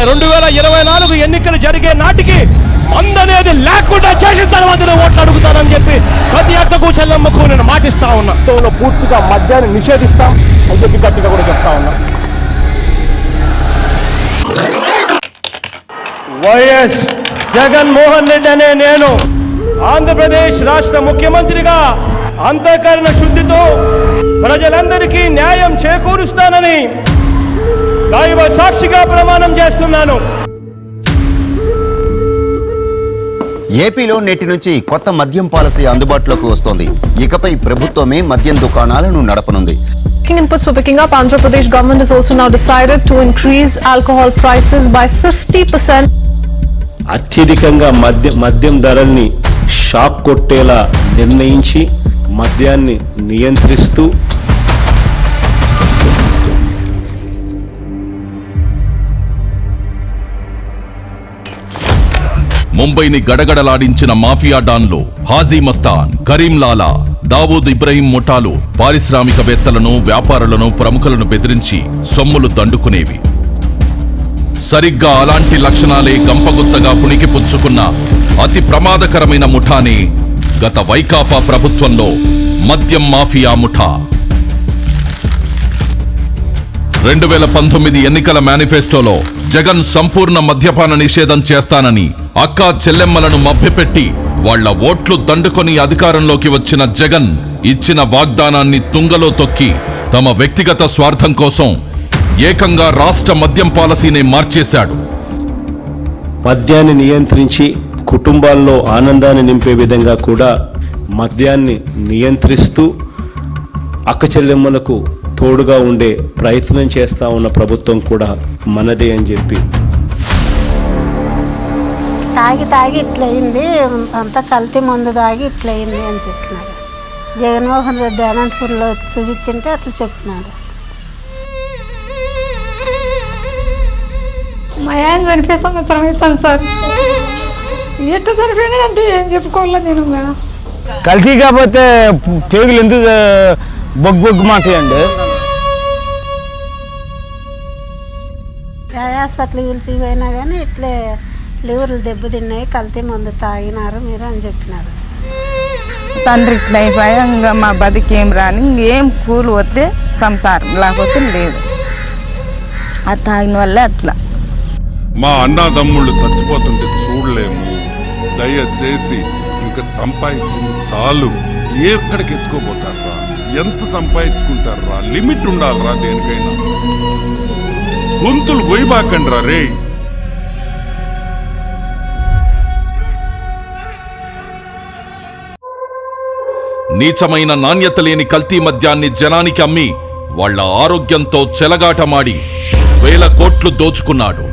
2024 ఎన్నికలు జరిగే నాటికి అందనేది లేకుండా చేసిన తర్వాతనే ఓట్లు అడుగుతానని చెప్పి ప్రతి అక్కకు చెల్లమ్మకు నేను మాటిస్తా ఉన్నా. పూర్తిగా మద్యాన్ని నిషేధిస్తాం అని చెప్పి గట్టిగా కూడా చెప్తా ఉన్నా. వైఎస్ జగన్మోహన్ రెడ్డి అనే నేను ఆంధ్రప్రదేశ్ రాష్ట్ర ముఖ్యమంత్రిగా అంతఃకరణ శుద్ధితో ప్రజలందరికీ న్యాయం చేకూరుస్తానని దైవ సాక్షిగా ప్రమాణం చేస్తున్నాను. ఏపీలో నేటి నుంచి కొత్త మద్యం పాలసీ అందుబాటులోకి వస్తోంది. ఇకపై ప్రభుత్వమే మద్యం దుకాణాలను నడపనుంది. Inputs for picking up. Andhra Pradesh government has also now decided to increase alcohol prices by 50%. అత్యధికంగా మద్యం ధరల్ని షాక్ కొట్టేలా నిర్ణయించి మద్యాన్ని నియంత్రిస్తూ ముంబైని గడగడలాడించిన మాఫియా డాన్లు హాజీ మస్తాన్, కరీం లాలా, దావూద్ ఇబ్రహీం ముఠాలు పారిశ్రామికవేత్తలను, వ్యాపారులను, ప్రముఖులను బెదిరించి సొమ్ములు దండుకునేవి. సరిగ్గా అలాంటి లక్షణాలే గంపగుత్తగా పుణికిపుచ్చుకున్న అతి ప్రమాదకరమైన ముఠానే గత వైకాపా ప్రభుత్వంలో మద్యం మాఫియా ముఠా. 2019 ఎన్నికల మేనిఫెస్టోలో జగన్ సంపూర్ణ మద్యపాన నిషేధం చేస్తానని అక్కా చెల్లెమ్మలను మభ్యపెట్టి వాళ్ల ఓట్లు దండుకొని అధికారంలోకి వచ్చిన జగన్ ఇచ్చిన వాగ్దానాన్ని తుంగలో తొక్కి తమ వ్యక్తిగత స్వార్థం కోసం ఏకంగా రాష్ట్ర మద్యం పాలసీని మార్చేశాడు. మద్యాన్ని నియంత్రించి కుటుంబాల్లో ఆనందాన్ని నింపే విధంగా కూడా మద్యాన్ని నియంత్రిస్తూ అక్క చెల్లెమ్మలకు తోడుగా ఉండే ప్రయత్నం చేస్తా ఉన్న ప్రభుత్వం కూడా మనదే అని చెప్పి. తాగి ఇట్లయింది, అంతా కల్తీ మందు తాగి ఇట్లయింది అని చెప్పినారు. జగన్మోహన్ రెడ్డి అనంతపూర్లో చూపించింటే అట్లా చెప్పినాడు. మా ఆయన చనిపోయే సంవత్సరం అవుతాను సార్. ఎట్లా చనిపోయినాడంటే ఏం చెప్పుకోవాలా నేను. కల్తీ కాకపోతే పేగులు ఎందుకు బొగ్గు మాట్లాడండి. హాస్పిటల్ పిలిచిపోయినా కానీ ఇట్లే లివర్లు దెబ్బతిన్నాయి, కల్తీ మందు తాగినారు మీరు అని చెప్పినారు. తండ్రి ఇట్లా అయిపోయా, ఇంకా మా బతికేం రాని, ఇంకేం కూలి వస్తే సంసారం, లేకపోతే లేదు. అది తాగిన వల్లే అట్లా. మా అన్నదమ్ముళ్ళు చచ్చిపోతుంటే చూడలేము. దయచేసి ఇంకా సంపాదించింది చాలు. ఎక్కడికి ఎత్తుకోబోతారా? ఎంత సంపాదించుకుంటారా? లిమిట్ ఉండాలరా దేనికైనా. గొంతులు గొయ్యబాకండి రా రే. నీచమైన నాణ్యత లేని కల్తీ మద్యాన్ని జనానికి అమ్మి వాళ్ల ఆరోగ్యంతో చెలగాటమాడి వేల కోట్లు దోచుకున్నాడు.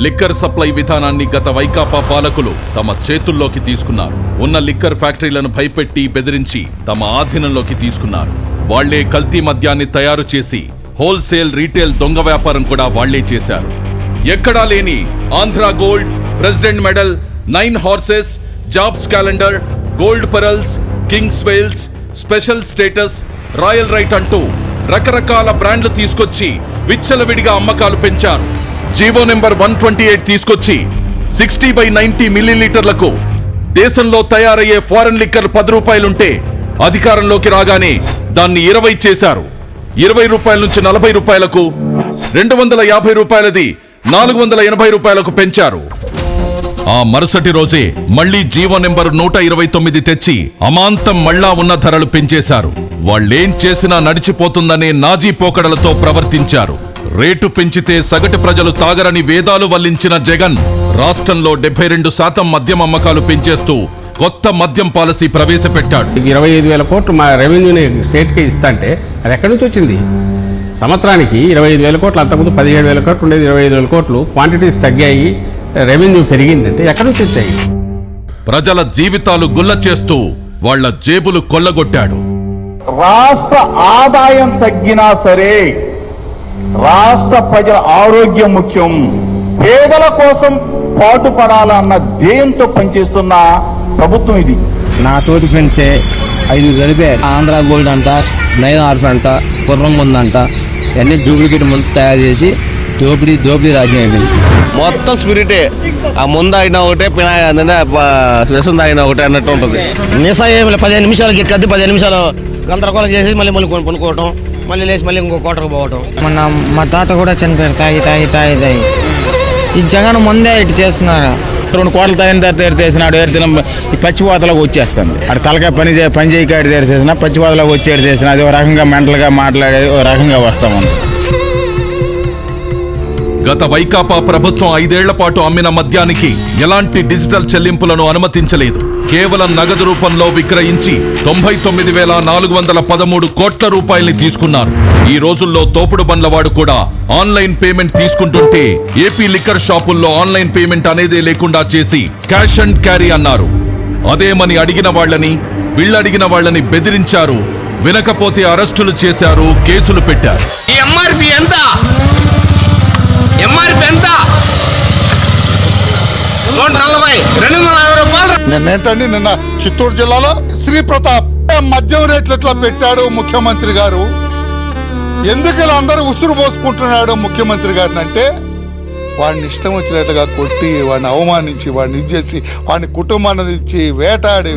లిక్కర్ సప్లై విధానాన్ని గత వైకాపా పాలకులు తమ చేతుల్లోకి తీసుకున్నారు. ఉన్న లిక్కర్ ఫ్యాక్టరీలను భయపెట్టి బెదిరించి తమ ఆధీనంలోకి తీసుకున్నారు. వాళ్లే కల్తీ మద్యాన్ని తయారు చేసి హోల్సేల్, రీటైల్ దొంగ వ్యాపారం కూడా వాళ్లే చేశారు. ఎక్కడా లేని Andhra gold, president medal, 9 horses, jobs calendar, gold pearls, kings whales, special status, royal right అంటూ రకరకాల బ్రాండ్లు తీసుకొచ్చి విచ్చలవిడిగా అమ్మకాలు పెంచారు. జీవో నెంబర్ 128 తీసుకొచ్చి 60/90 మిల్లీలీటర్లకు దేశంలో తయారయ్యే ఫారెన్ లిక్కర్ 10 రూపాయలుంటే అధికారంలోకి రాగానే దాన్ని 20 చేశారు. 20 రూపాయల నుంచి 40 రూపాయలకు, 250 రూపాయలది 480 రూపాయలకు పెంచారు. ఆ మరుసటి రోజే మళ్లీ జీవో నెంబర్ 129 తెచ్చి అమాంతం మళ్ళా ఉన్న ధరలు పెంచేశారు. వాళ్లేం చేసినా నడిచిపోతుందనే నాజీ పోకడలతో ప్రవర్తించారు. రేటు పెంచితే సగటు ప్రజలు తాగరని వేదాలు వల్లించిన జగన్ రాష్ట్రంలో 72% మద్యం అమ్మకాలు పెంచేస్తూ కొత్త మద్యం పాలసీ ప్రవేశపెట్టాడు. 25,000 కోట్లు మా రెవెన్యూని స్టేట్కి ఇస్తాంటే అది ఎక్కడి నుంచి వచ్చింది? సంవత్సరానికి 25,000 కోట్లు, అంతకుముందు 17,000 కోట్లు ఉండేది. 25,000 కోట్లు క్వాంటిటీస్ తగ్గాయి, రెవెన్యూ పెరిగిందంటే ఎక్కడి నుంచి వచ్చాయి? ప్రజల జీవితాలు గుల్ల చేస్తూ వాళ్ల జేబులు కొల్లగొట్టాడు. రాష్ట్ర ఆదాయం తగ్గినా సరే రాష్ట్ర ప్రజల ఆరోగ్యం ముఖ్యం, పేదల కోసం పాటుపడాలన్న ధ్యేయంతో పనిచేస్తున్న ప్రభుత్వం ఇది. నా తోటి ఫ్రెండ్సే 5 చదివారు. ఆంధ్ర గోల్డ్ అంట, 9 హార్స్ అంట, గుర్రం ముందంట, ఇవన్నీ డూప్లికేట్ ముందు తయారు చేసి దోపిడీ రాజ్యం అయిపోయింది. మొత్తం స్పిరిటే. ఆ ముందు అయినా ఒకటే రసం తాగినా ఒకటే అన్నట్టు ఉంటుంది. నిశా ఏమి 15 నిమిషాలకి ఎక్కద్ది, 15 నిమిషాలు గందరగోళం చేసి మళ్ళీ కొనుక్కోవటం, మళ్ళీ లేచి మళ్ళీ ఇంకో కోటకు పోవటం. మా తాత కూడా చనిపోయారు తాగి. ఈ జగన్ ముందే ఇటు చేస్తున్నారు. 2 కోట్ల తాగిన తర్వాత తెరిచేసినాడు, ఈ పచ్చిపోతలోకి వచ్చేస్తుంది. అటు తలకాయ పని చేయకాడి తెరిచేసిన పచ్చిపోతలోకి వచ్చి చేసిన అది ఒక రకంగా మెంటల్గా మాట్లాడే ఒక రకంగా వస్తామని. గత వైకాపా ప్రభుత్వం 5 ఏళ్ల పాటు అమ్మిన మద్యానికి ఎలాంటి డిజిటల్ చెల్లింపులను అనుమతించలేదు. కేవలం నగదు రూపంలో విక్రయించి 99,413 కోట్ల రూపాయల్ని తీసుకున్నారు. ఈ రోజుల్లో తోపుడు బండ్లవాడు కూడా ఆన్లైన్ పేమెంట్ తీసుకుంటుంటే ఏపీ లిక్కర్ షాపుల్లో ఆన్లైన్ పేమెంట్ అనేదే లేకుండా చేసి క్యాష్ అండ్ క్యారీ అన్నారు. అదేమని అడిగిన వాళ్ళని వీళ్ళడిగిన వాళ్ళని బెదిరించారు. వినకపోతే అరెస్టులు చేశారు, కేసులు పెట్టారు. నిన్నేంటండి నిన్న చిత్తూరు జిల్లాలో శ్రీ ప్రతాప్ మద్యం రేట్లు ఎట్లా పెట్టాడు ముఖ్యమంత్రి గారు, ఎందుకు ఇలా అందరూ ఉసురు పోసుకుంటున్నాడు ముఖ్యమంత్రి గారిని అంటే, వాడిని ఇష్టం వచ్చినట్లుగా కొట్టి, వాడిని అవమానించి, వాడిని ఇచ్చేసి, వాడిని కుటుంబాన్ని ఇచ్చి వెంటాడి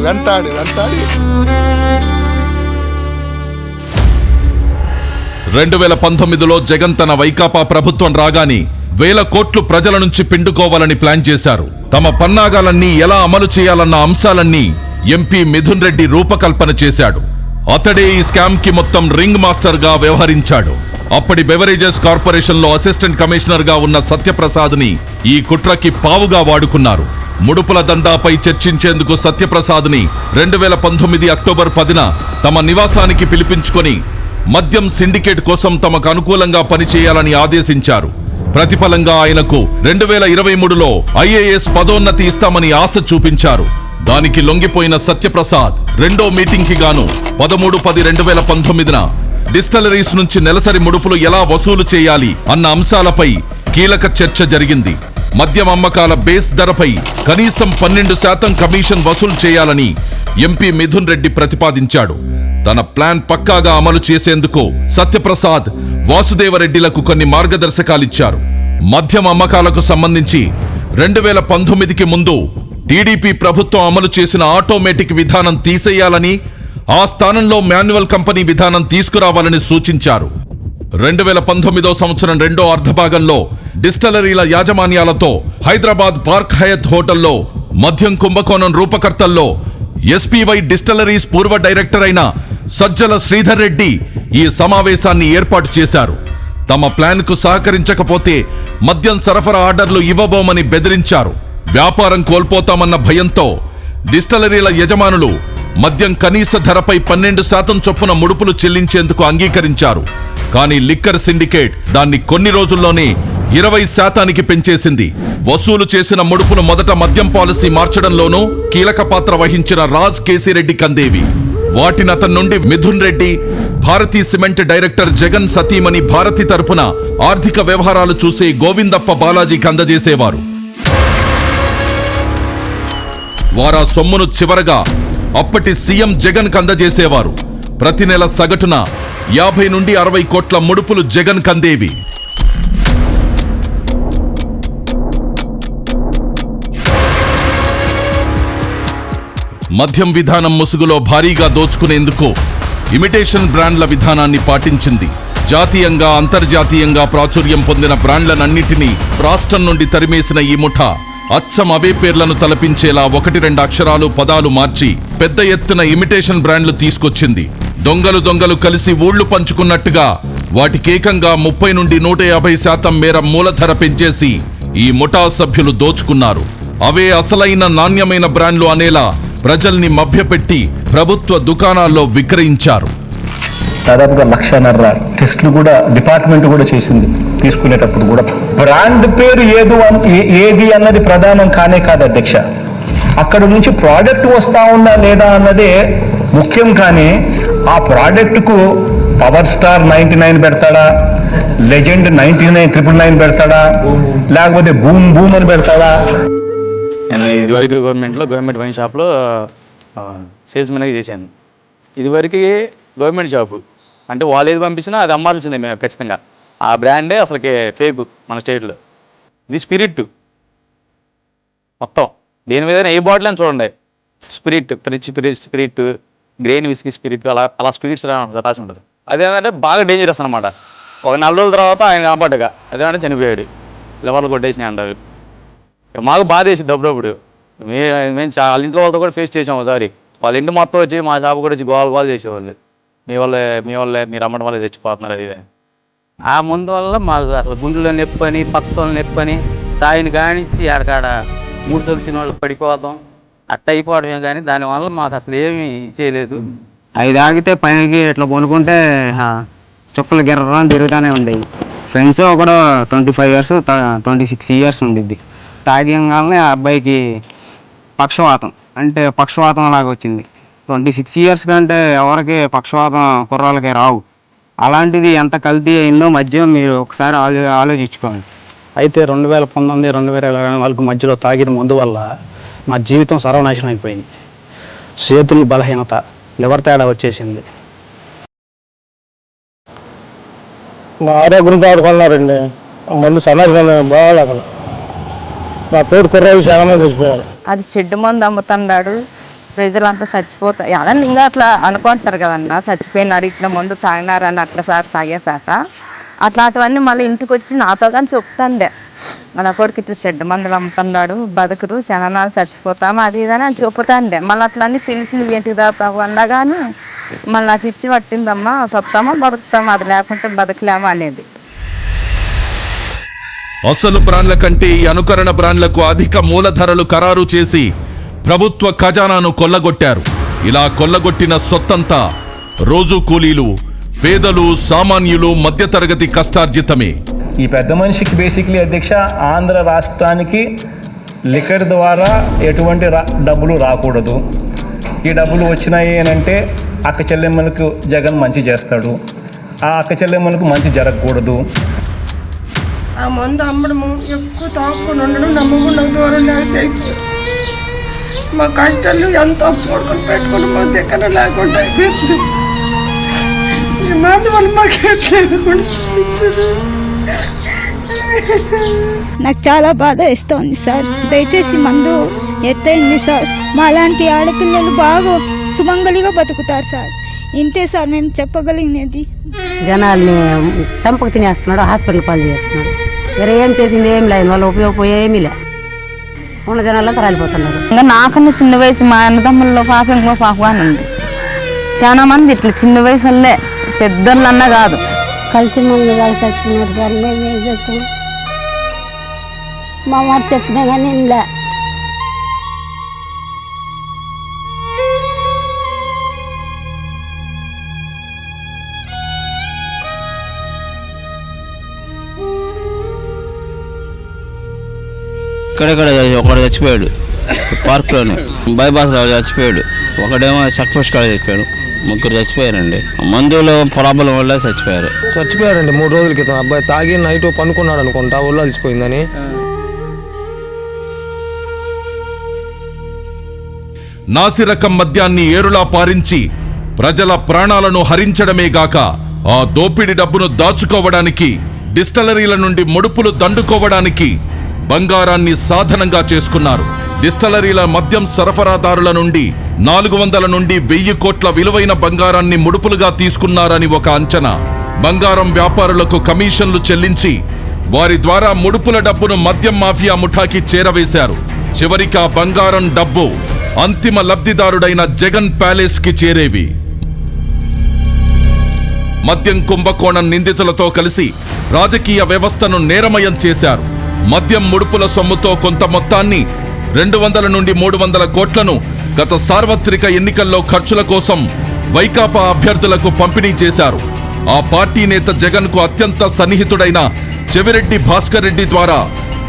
2019లో జగన్ తన వైకాపా ప్రభుత్వం రాగానే 1,000 కోట్లు ప్రజల నుంచి పిండుకోవాలని ప్లాన్ చేశారు. తమ పన్నాగాలన్నీ ఎలా అమలు చేయాలన్న అంశాలన్నీ ఎంపీ మిథున్ రెడ్డి రూపకల్పన చేశాడు. అతడే ఈ స్కామ్ కి మొత్తం రింగ్ మాస్టర్ గా వ్యవహరించాడు. అప్పటి బెవరేజెస్ కార్పొరేషన్ లో అసిస్టెంట్ కమిషనర్ గా ఉన్న సత్యప్రసాద్ ని ఈ కుట్రకి పావుగా వాడుకున్నారు. ముడుపుల దందాపై చర్చించేందుకు సత్యప్రసాద్ ని 2019 అక్టోబర్ 10న తమ నివాసానికి పిలిపించుకొని మద్యం సిండికేట్ కోసం తమకు అనుకూలంగా పనిచేయాలని ఆదేశించారు. ప్రతిఫలంగా ఆయనకు 2023లో IAS పదోన్నతి ఇస్తామని ఆశ చూపించారు. దానికి లొంగిపోయిన సత్యప్రసాద్ రెండో మీటింగ్ కి గాను 13/10/2019న డిస్టిలరీస్ నుంచి నెలసరి ముడుపులు ఎలా వసూలు చేయాలి అన్న అంశాలపై కీలక చర్చ జరిగింది. మద్యం అమ్మకాల బేస్ ధరపై కనీసం 12% కమిషన్ వసూలు చేయాలని ఎంపీ మిథున్ రెడ్డి ప్రతిపాదించాడు. తన ప్లాన్ పక్కాగా అమలు చేసేందుకు సత్యప్రసాద్, వాసుదేవరెడ్డిలకు కొన్ని మార్గదర్శకాలిచ్చారు. మద్యం అమ్మకాలకు సంబంధించి 2019కి ముందు టీడీపీ ప్రభుత్వం అమలు చేసిన ఆటోమేటిక్ విధానం తీసేయాలని, ఆ స్థానంలో మాన్యువల్ కంపెనీ విధానం తీసుకురావాలని సూచించారు. 2019వ సంవత్సరం రెండో అర్ధభాగంలో డిస్టిలరీల యాజమాన్యాలతో హైదరాబాద్ పార్క్ హయత్ హోటల్లో మద్యం కుంభకోణం రూపకర్తల్లో SPY డిస్టిలరీస్ పూర్వ డైరెక్టర్ అయిన సజ్జల శ్రీధర్ రెడ్డి ఈ సమావేశాన్ని ఏర్పాటు చేశారు. తమ ప్లాన్ కు సహకరించకపోతే మద్యం సరఫరా ఆర్డర్లు ఇవ్వబోమని బెదిరించారు. వ్యాపారం కోల్పోతామన్న భయంతో డిస్టిలరీల యజమానులు మద్యం కనీస ధరపై 12% చొప్పున ముడుపులు చెల్లించేందుకు అంగీకరించారు. కానీ లిక్కర్ సిండికేట్ దాన్ని కొన్ని రోజుల్లోనే 20% పెంచేసింది. వసూలు చేసిన ముడుపును మొదట మద్యం పాలసీ మార్చడంలోనూ కీలక పాత్ర వహించిన రాజ్ కేసిరెడ్డి కందేవి. వాటిని అతని నుండి మిథున్ రెడ్డి, భారతీ సిమెంట్ డైరెక్టర్ జగన్ సతీమణి భారతి తరపున ఆర్థిక వ్యవహారాలు చూసే గోవిందప్ప బాలాజీకి అందజేసేవారు. వారా సొమ్మును చివరగా అప్పటి సీఎం జగన్ కందజేసేవారు. ప్రతి నెల సగటున 50 నుండి 60 కోట్ల ముడుపులు జగన్ కందేవి. మద్యం విధానం ముసుగులో భారీగా దోచుకునేందుకు ఇమిటేషన్ బ్రాండ్ల విధానాన్ని పాటించింది. జాతీయంగా అంతర్జాతీయంగా ప్రాచుర్యం పొందిన బ్రాండ్లనన్నిటినీ రాష్ట్రం నుండి తరిమేసిన ఈ ముఠా అచ్చం అవే పేర్లను తలపించేలా 1-2 అక్షరాలు పదాలు మార్చి పెద్ద ఎత్తున ఇమిటేషన్ బ్రాండ్లు తీసుకొచ్చింది. దొంగలు కలిసి ఊళ్లు పంచుకున్నట్టుగా వాటికేకంగా 30 నుండి 150% మేర మూలధర పెంచేసి ఈ ముఠా సభ్యులు దోచుకున్నారు. అవే అసలైన నాణ్యమైన బ్రాండ్లు అనేలా ప్రజల్ని మభ్యపెట్టి ప్రభుత్వ దుకాణాల్లో విక్రయించారు. దాదాపుగా 1,50,000 టెస్టులు కూడా డిపార్ట్మెంట్ కూడా చేసింది. తీసుకునేటప్పుడు కూడా బ్రాండ్ పేరు ఏది అన్నది ప్రధానం కానే కాదు అధ్యక్ష. అక్కడ నుంచి ప్రోడక్ట్ వస్తా ఉందా లేదా అన్నదే ముఖ్యం. కానీ ఆ ప్రోడక్ట్కు పవర్ స్టార్ 99 పెడతాడా, లెజెండ్ 99,999 పెడతాడా, లేకపోతే బూమ్ అని పెడతాడా? నేను ఇదివరకు గవర్నమెంట్ వైన్ షాప్లో సేల్స్ మెన్గా చేశాను. ఇదివరకు గవర్నమెంట్ జాబ్ అంటే వాళ్ళు ఏది పంపించినా అది అమ్మాల్సిందే మేము ఖచ్చితంగా. ఆ బ్రాండే అసలుకి ఫేక్ మన స్టేట్లో. ఇది స్పిరిట్ మొత్తం. దేని మీద ఏ బాటిల్ అని చూడండి, spirit, spirit, grain whisky spirit, అలా స్పిరిట్స్ రాసి ఉంటుంది. అదేంటంటే బాగా డేంజరస్ అనమాట. ఒక 4 రోజుల తర్వాత ఆయన కనపడ్డగా అదేమంటే చనిపోయాడు, లివర్లు కొట్టేసినాయి అంటారు. మాకు బాధ వేసింది అప్పుడప్పుడు. మేము వాళ్ళ ఇంట్లో వాళ్ళతో కూడా ఫేస్ చేసాం ఒకసారి. వాళ్ళ ఇంటి మొత్తం వచ్చి మా షాపు కూడా వచ్చి గోల చేసేవాళ్ళు. మీ వాళ్ళే మీరు అమ్మడం వల్ల తెచ్చిపోతున్నారు అది. ఆ ముందు వల్ల మాకు అసలు గుండెలో నొప్పని, పక్కతో నొప్పని, తాయిని కానిచ్చి అక్కడ 3 తొలిచిన వాళ్ళు పడిపోవడం అట్ట అయిపోవడమే. కానీ దానివల్ల మాకు అసలు ఏమీ చేయలేదు. అవి తాగితే పైకి ఇట్లా కొనుక్కుంటే చుక్కలు గిర్రని తిరుగుతూనే ఉండేవి. ఫ్రెండ్స్ కూడా 25 years 26 years ఉండిద్ది. తాగంగానే ఆ అబ్బాయికి పక్షవాతం లాగా వచ్చింది. 26 years కంటే ఎవరికి పక్షవాతం కుర్రాళ్ళకి రావు. అలాంటిది ఎంత కల్తీ అయిందో మద్యం మీరు ఒకసారి ఆలోచించుకోండి. అయితే 2019, 2020 మధ్యలో తాగిన మందు వల్ల మా జీవితం సర్వనాశనం అయిపోయింది. చేతులు బలహీనత, లివర్ తేడా వచ్చేసింది. మా ఆరోగ్యం ఆడుకున్నారండి. మందు సమాజంలో బాగాలేదు. మా పేరు కుర్రాయి చాలా మంది చచ్చిపోయారు. అది చెడ్డు మందు అమ్ముతున్నాడు, ప్రజలంతా చచ్చిపోతారు అలా ఇంకా అట్లా అనుకుంటారు కదన్నా. చచ్చిపోయినారు, ఇట్లా మందు తాగినారని అట్లా సార్ తాగేసాక అట్లాంటివన్నీ మళ్ళీ ఇంటికి వచ్చి నాతో కానీ చెప్తాండే. నా కొడుకు ఇట్లా చెడ్డ మందులు అమ్ముతున్నాడు, బతుకురు శనాలు చచ్చిపోతాము అది ఇదని అని చెప్తాండే. మళ్ళీ అట్లా అన్నీ తెలిసినవి ఏంటి దాకా కానీ మళ్ళీ నాకు ఇచ్చి పట్టిందమ్మా, చెప్తామా బతుకుతామా, అది లేకుంటే బతకలేమా అనేది. అసలు బ్రాండ్ల కంటే ఈ అనుకరణ బ్రాండ్లకు అధిక మూలధరలు ఖరారు చేసి ప్రభుత్వ ఖజానాను కొల్లగొట్టారు. ఇలా కొల్లగొట్టిన సొత్తంతా రోజు కూలీలు, పేదలు, సామాన్యులు, మధ్యతరగతి కష్టార్జితమే. ఈ పెద్ద మనిషికి బేసిక్లీ అధ్యక్ష ఆంధ్ర రాష్ట్రానికి లిక్కర్ ద్వారా ఎటువంటి డబ్బులు రాకూడదు. ఈ డబ్బులు వచ్చినాయి అని అంటే అక్క చెల్లెమ్మలకు జగన్ మంచి చేస్తాడు, ఆ అక్క చెల్లెమ్మలకు మంచి జరగకూడదు. ఆ మందు అమ్మడము, ఎక్కువ తాకుండా ఉండడం, నమ్మకుండా దూరం అయిపోయి మా కష్టాలు ఎంతో పోడుకొని పెట్టుకుని మా దగ్గర లేకుండా అయిపోయింది. ఈ మందు వల్ల మాకు ఎట్లేదు కూడా చూపిస్తుంది. నాకు చాలా బాధ వేస్తోంది సార్. దయచేసి మందు ఎత్తైంది సార్. మాలాంటి ఆడపిల్లలు బాగా సుమంగలిగా బతుకుతారు సార్. ఇంతే సార్ మేము చెప్పగలిగినది. జనాల్ని చంపకు తినేస్తున్నాడు, హాస్పిటల్ పాలు చేస్తున్నాడు. వేరే ఏం చేసింది ఏం లేదు, వాళ్ళ ఉపయోగం ఏమీ లే. ఉన్న జనాలంతా రాలిపోతున్నారు. ఇంకా నాకన్నా చిన్న వయసు మా అన్నదమ్ముల్లో పాప ఇంకో పాప అని ఉంది. చాలా మంది ఇట్లా చిన్న వయసులే, పెద్దోళ్ళన్నా కాదు. కలిసి మందు వాళ్ళు చచ్చిపోయినారు సార్. మేము ఏం చెప్తాం, మా మాట చెప్పినా కానీ ఇంలే. ఇక్కడెక్కడ ఒకడు చచ్చిపోయాడు, పార్క్లోనే బైపాస్ రావు చచ్చిపోయాడు, ఒకడేమో చెక్పోస్ట్ కాడ చచ్చిపోయాడు, 3 చచ్చిపోయారండి. మందులో ప్రాబ్లం వల్ల చచ్చిపోయారండి. 3 రోజుల క్రితం అబ్బాయి తాగి నైట్ పనుకున్నాడు అనుకుంటా, ఒళ్ళు అలసిపోయిందని. నాసిరకం మద్యాన్ని ఏరులా పారించి ప్రజల ప్రాణాలను హరించడమే గాక ఆ దోపిడి డబ్బును దాచుకోవడానికి, డిస్టలరీల నుండి ముడుపులు దండుకోవడానికి బంగారాన్ని సాధనంగా చేసుకున్నారు. డిస్టలరీల మద్యం సరఫరాదారుల నుండి 400 నుండి 1000 కోట్ల విలువైన బంగారాన్ని ముడుపులుగా తీసుకున్నారని ఒక అంచనా. బంగారం వ్యాపారులకు కమిషన్లు చెల్లించి వారి ద్వారా ముడుపుల డబ్బును మద్యం మాఫియా ముఠాకి చేరవేశారు. చివరికి ఆ బంగారం డబ్బు అంతిమ లబ్ధిదారుడైన జగన్ ప్యాలెస్ కి చేరేవి. మద్యం కుంభకోణం నిందితులతో కలిసి రాజకీయ వ్యవస్థను నేరమయం చేశారు. మద్యం ముడుపుల సొమ్ముతో కొంత మొత్తాన్ని 200 నుండి 300 కోట్లను గత సార్వత్రిక ఎన్నికల్లో ఖర్చుల కోసం వైకాపా అభ్యర్థులకు పంపిణీ చేశారు. ఆ పార్టీ నేత జగన్కు అత్యంత సన్నిహితుడైన చెవిరెడ్డి భాస్కర్ రెడ్డి ద్వారా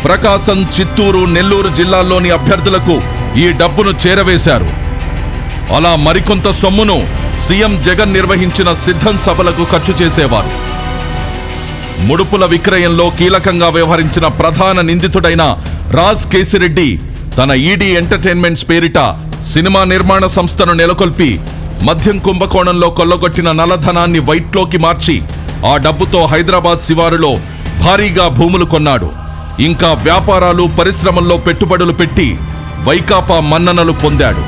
ప్రకాశం, చిత్తూరు, నెల్లూరు జిల్లాల్లోని అభ్యర్థులకు ఈ డబ్బును చేరవేశారు. అలా మరికొంత సొమ్మును సీఎం జగన్ నిర్వహించిన సిద్ధం సభలకు ఖర్చు చేసేవారు. ముడుపుల విక్రయంలో కీలకంగా వ్యవహరించిన ప్రధాన నిందితుడైన రాజ్ కేసిరెడ్డి తన ఈడీ ఎంటర్టైన్మెంట్స్ పేరిట సినిమా నిర్మాణ సంస్థను నెలకొల్పి మద్యం కుంభకోణంలో కొల్లగొట్టిన నల్లధనాన్ని వైట్లోకి మార్చి ఆ డబ్బుతో హైదరాబాద్ శివారులో భారీగా భూములు కొన్నాడు. ఇంకా వ్యాపారాలు పరిశ్రమల్లో పెట్టుబడులు పెట్టి వైకాపా మన్ననలు పొందాడు.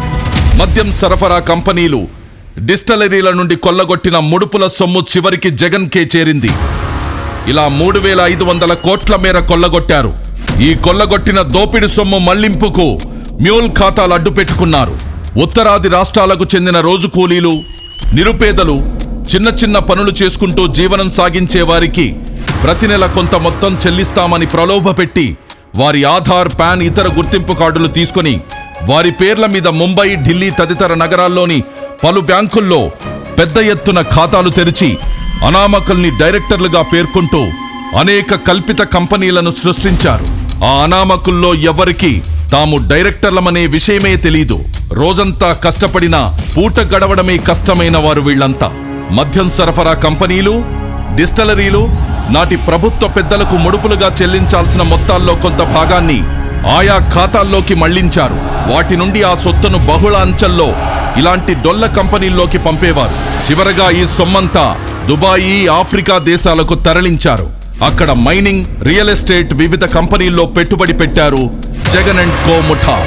మద్యం సరఫరా కంపెనీలు, డిస్టిలరీల నుండి కొల్లగొట్టిన ముడుపుల సొమ్ము చివరికి జగన్కే చేరింది. ఇలా 3,500 కోట్ల మేర కొల్లగొట్టారు. ఈ కొల్లగొట్టిన దోపిడి సొమ్ము మళ్లింపుకు మ్యూల్ ఖాతాలు అడ్డు పెట్టుకున్నారు. ఉత్తరాది రాష్ట్రాలకు చెందిన రోజు కూలీలు, నిరుపేదలు చిన్న చిన్న పనులు చేసుకుంటూ జీవనం సాగించే వారికి ప్రతి నెల కొంత మొత్తం చెల్లిస్తామని ప్రలోభపెట్టి వారి ఆధార్, పాన్, ఇతర గుర్తింపు కార్డులు తీసుకుని వారి పేర్ల మీద ముంబై, ఢిల్లీ తదితర నగరాల్లోని పలు బ్యాంకుల్లో పెద్ద ఎత్తున ఖాతాలు తెరిచి అనామకుల్ని డైరెక్టర్లుగా పేర్కొంటూ అనేక కల్పిత కంపెనీలను సృష్టించారు. ఆ అనామకుల్లో ఎవరికి తాము డైరెక్టర్లమనే విషయమే తెలీదు. రోజంతా కష్టపడినా పూట గడవడమే కష్టమైన వారు వీళ్లంతా. మద్యం సరఫరా కంపెనీలు, డిస్టిలరీలు నాటి ప్రభుత్వ పెద్దలకు ముడుపులుగా చెల్లించాల్సిన మొత్తాల్లో కొంత భాగాన్ని ఆయా ఖాతాల్లోకి మళ్లించారు. వాటి నుండి ఆ సొత్తును బహుళ అంచెల్లో ఇలాంటి డొల్ల కంపెనీల్లోకి పంపేవారు. చివరగా ఈ సొమ్మంతా దుబాయి, ఆఫ్రికా దేశాలకు తరలించారు. అక్కడ మైనింగ్, రియల్ ఎస్టేట్ వివిధ కంపెనీల్లో పెట్టుబడి పెట్టారు జగన్ అండ్ కో ముఠా.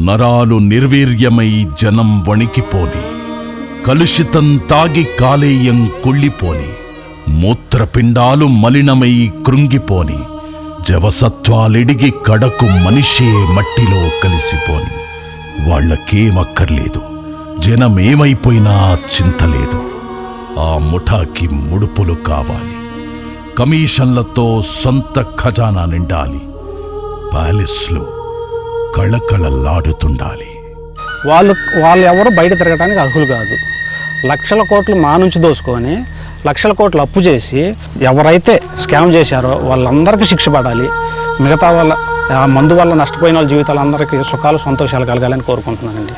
నరాలు నిర్వీర్యమై జనం వణికిపోని, కలుషితం తాగి కాలేయం కుళ్ళిపోని, మూత్రపిండాలు మలినమై కృంగిపోని, జవసత్వాలిడిగి కడకు మనిషే మట్టిలో కలిసిపోని. వాళ్లకేమక్కర్లేదు, జనమేమైపోయినా చింతలేదు. ఆ ముఠాకి ముడుపులు కావాలి, కమిషన్లతో సొంత ఖజానా నిండాలి, ప్యాలెస్లు కళకళలాడుతుండాలి. వాళ్ళు ఎవరు బయట తిరగడానికి అర్హులు కాదు. లక్షల కోట్లు మా నుంచి దోసుకొని లక్షల కోట్లు అప్పు చేసి ఎవరైతే స్కామ్ చేశారో వాళ్ళందరికీ శిక్ష పడాలి. మిగతా వాళ్ళ మందు వల్ల నష్టపోయిన వాళ్ళ జీవితాలందరికీ సుఖాలు, సంతోషాలు కలగాలని కోరుకుంటున్నానండి.